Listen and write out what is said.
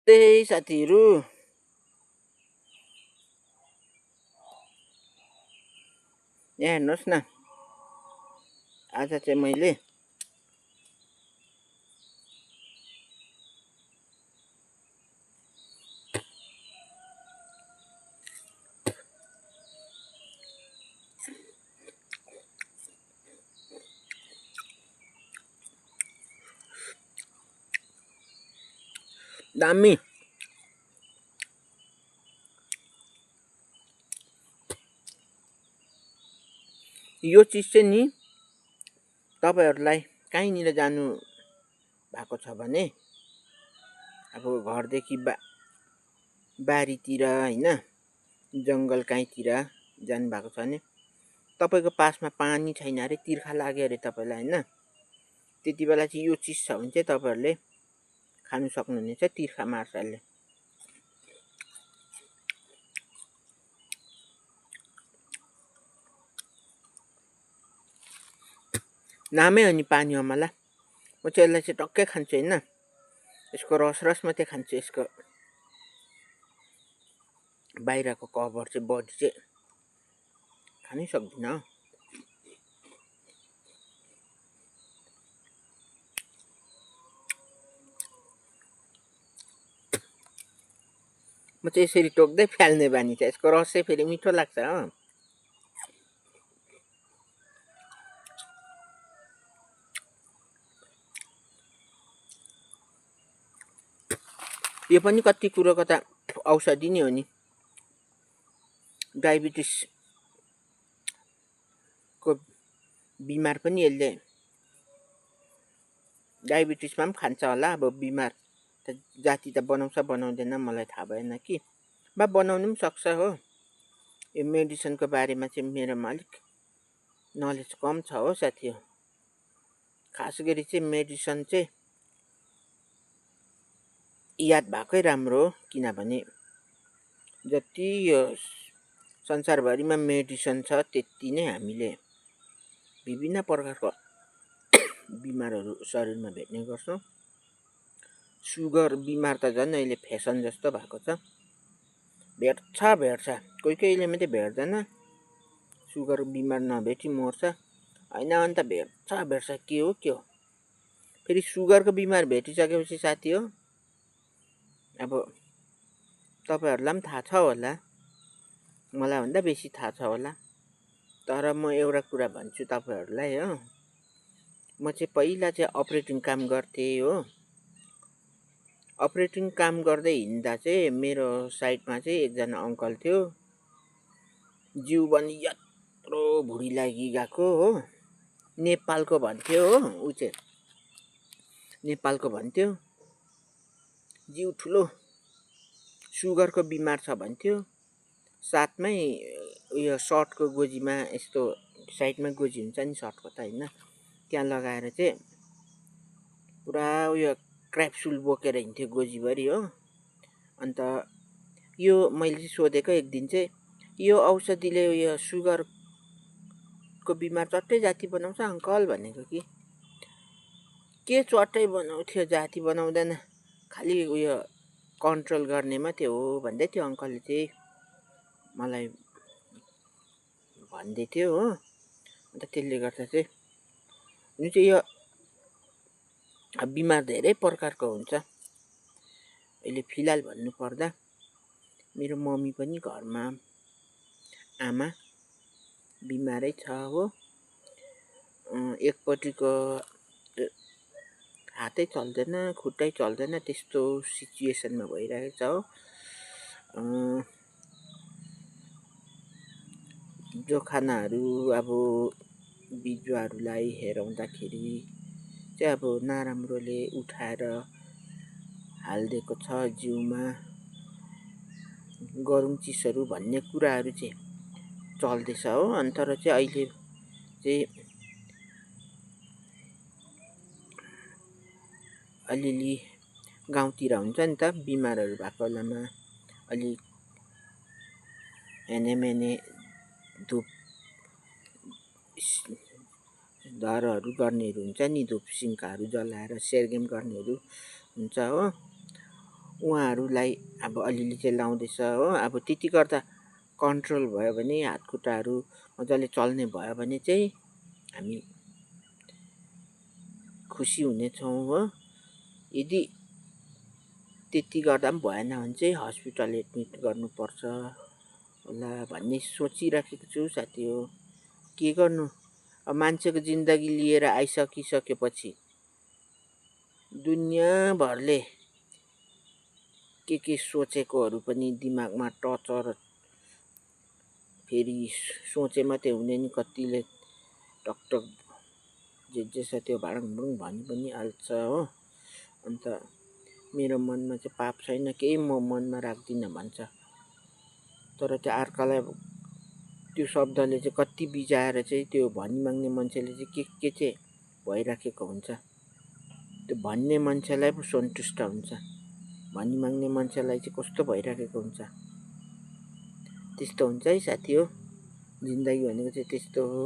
त्यही साथीहरू यहाँ हेर्नुहोस् न, आज चाहिँ मैले दामी यो चिज चाहिँ नि तपाईहरुलाई कहीँनिर जानु भएको छ भने अब घरदेखि बारीतिर हैन जंगल कहीँतिर जानु भएको छ भने तपाईको पासमा पानी छैन अरे, तिर्खा लाग्यो अरे तपाईलाई हैन, त्यति बेला चाहिँ यो चिज छ भने चाहिँ तपाईहरुले खानु सक्नुहुनेछ। तिर्खा मार्छ यसले। नामै हो नि पानी अमला। म चाहिँ यसलाई चाहिँ टक्कै खान्छु हैन, यसको रस मात्रै खान्छु। यसको बाहिरको कभर चाहिँ बडी चाहिँ खानै सक्दिन। म चाहिँ यसरी टोक्दै फ्याल्ने बानी छ। यसको रस चाहिँ फेरि मिठो लाग्छ हो। यो पनि कति कुरोको त औषधि नै हो नि। डायबिटिस को बिमार पनि यसले, डायबिटिसमा पनि खान्छ होला। अब बिमार त जाति त बनाउँछ बनाउँदैन मलाई थाहा भएन कि, बा बनाउनु पनि सक्छ हो। यो मेडिसिनको बारेमा चाहिँ मेरोमा अलिक नलेज कम छ हो साथी हो। खास गरी चाहिँ मेडिसिन चाहिँ याद भएकै राम्रो हो, किनभने जति यो संसारभरिमा मेडिसिन छ त्यति नै हामीले विभिन्न प्रकारको बिमारहरू शरीरमा भेट्ने गर्छौं। सुगर बिमार त झन् अहिले फेसन जस्तो भएको छ। भेट्छ कोही कोहीले मात्रै भेट्दैन। सुगर बिमार नभेटी मर्छ हैन भने त भेट्छ के हो फेरि सुगरको बिमार भेटिसकेपछि साथी हो, अब तपाईहरुलाई पनि थाहा छ होला, मलाई भन्दा बेसी थाहा छ होला। तर म एउटा कुरा भन्छु तपाईहरुलाई हो, म चाहिँ पहिला चाहिँ अपरेटिङ काम गर्थे हो। अपरेटिङ काम गर्दै हिँड्दा चाहिँ मेरो साइडमा चाहिँ एकजना अंकल थियो। जिउ पनि यत्रो भुडी लागिरहेको हो। नेपालको भन्थ्यो हो, उ चाहिँ नेपालको भन्थ्यो। जिउ ठुलो, सुगरको बिमार छ भन्थ्यो। साथमै उयो सर्टको गोजीमा यस्तो साइडमा गोजी हुन्छ नि सर्टको त हैन, त्यहाँ लगाएर चाहिँ पुरा उयो क्र्याप्सुल बोकेर हिँड्थ्यो गोजीभरि हो। अन्त यो मैले चाहिँ सोधेको एक दिन चाहिँ, यो औषधिले उयो सुगरको बिमार चट्टै जाती बनाउँछ अंकल भनेको कि, के चट्टै बनाउँथ्यो, जाती बनाउँदैन, खालि उयो कन्ट्रोल गर्ने मात्रै हो भन्दै थियो अंकलले चाहिँ मलाई भन्दै थियो हो। अन्त त्यसले गर्दा चाहिँ जुन चाहिँ यो बिमार धेरै प्रकारको हुन्छ। अहिले फिलहाल भन्नु पर्दा मेरो मम्मी पनि घरमा आमा बिमारै छ हो। एकपट्टिको हातै चल्दैन, खुट्टै चल्दैन, त्यस्तो सिचुएसनमा भइरहेको छ हो। जोखानाहरू अब बिजुवाहरूलाई हेराउँदाखेरि चाहिँ अब नराम्रोले उठाएर हालिदिएको छ जिउमा, गरौँ चिसहरू भन्ने कुराहरू चाहिँ चल्दैछ हो। अन्तर चाहिँ अहिले चाहिँ अलिअलि गाउँतिर हुन्छ नि त, बिमारहरू भएको बेलामा अलि हेनेमेने धुप धरहरू गर्नेहरू हुन्छ नि, धुप सिङ्काहरू जलाएर सेरगेम गर्नेहरू हुन्छ हो। उहाँहरूलाई अब अलिअलि चाहिँ लाउँदैछ हो। अब त्यति गर्दा कन्ट्रोल भयो भने, हातखुट्टाहरू मजाले चल्ने भयो भने चाहिँ हामी खुसी हुनेछौँ हो। यदि त्यति गर्दा पनि भएन भने चाहिँ हस्पिटल एडमिट गर्नुपर्छ होला भन्ने सोचिराखेको छु साथी हो। के गर्नु, अब मान्छेको जिन्दगी लिएर आइसकिसकेपछि दुनियाँभरले के सोचेकोहरू पनि दिमागमा टचर, फेरि सोचे मात्रै हुँदैन, कतिले टकटक जे छ त्यो भाडङभुडुङ भनि पनि हाल्छ हो। अन्त मेरो मनमा चाहिँ पाप छैन, केही म मनमा राख्दिनँ भन्छ, तर त्यो अर्कालाई त्यो शब्दले चाहिँ कति बिझाएर चाहिँ त्यो भनिमाग्ने मान्छेले चाहिँ के चाहिँ भइराखेको हुन्छ, त्यो भन्ने मान्छेलाई पो सन्तुष्ट हुन्छ, भनिमाग्ने मान्छेलाई चाहिँ कस्तो भइराखेको हुन्छ। त्यस्तो हुन्छ है साथी हो, जिन्दगी भनेको चाहिँ त्यस्तो हो।